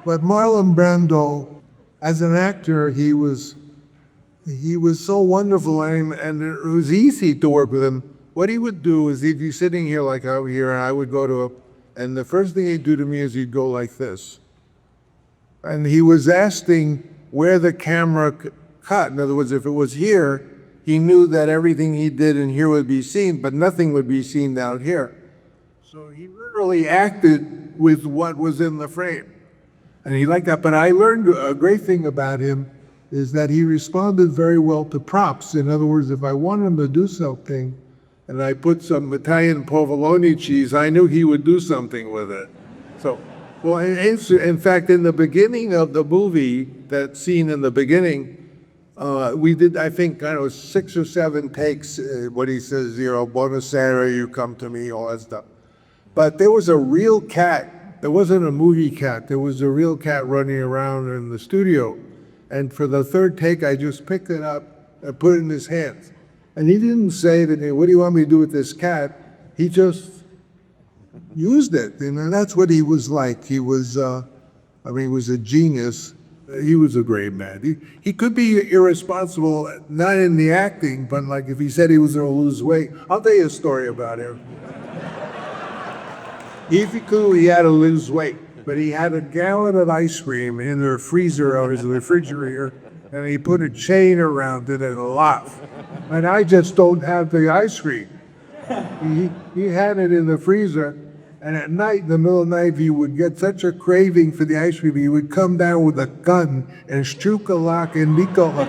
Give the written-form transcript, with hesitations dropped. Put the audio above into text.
But Marlon Brando, as an actor, he was so wonderful, and it was easy to work with him. What he would do is he'd be sitting here like over here, and I would go to him, and the first thing he'd do to me is he'd go like this. And he was asking where the camera cut. In other words, if it was here, he knew that everything he did in here would be seen, but nothing would be seen down here. So he literally acted with what was in the frame. And he liked that. But I learned a great thing about him is that he responded very well to props. In other words, if I wanted him to do something and I put some Italian provolone cheese, I knew he would do something with it. So, well, in fact, in the beginning of the movie, that scene in the beginning, we did, I think, I don't know, 6 or 7 takes, what he says, Buonasera, you come to me, all that stuff. But there was a real cat. There wasn't a movie cat. There was a real cat running around in the studio. And for the third take, I just picked it up and put it in his hands. And he didn't say to me, what do you want me to do with this cat? He just used it. And that's what he was like. He was, he was a genius. He was a great man. He could be irresponsible, not in the acting, but like if he said he was going to lose weight. I'll tell you a story about him. If he could, he had to lose weight, but he had a gallon of ice cream in the freezer or his refrigerator, and he put a chain around it and a lock. And I just don't have the ice cream. He had it in the freezer, and at night, in the middle of the night, he would get such a craving for the ice cream, he would come down with a gun and shoot a lock and Nicola.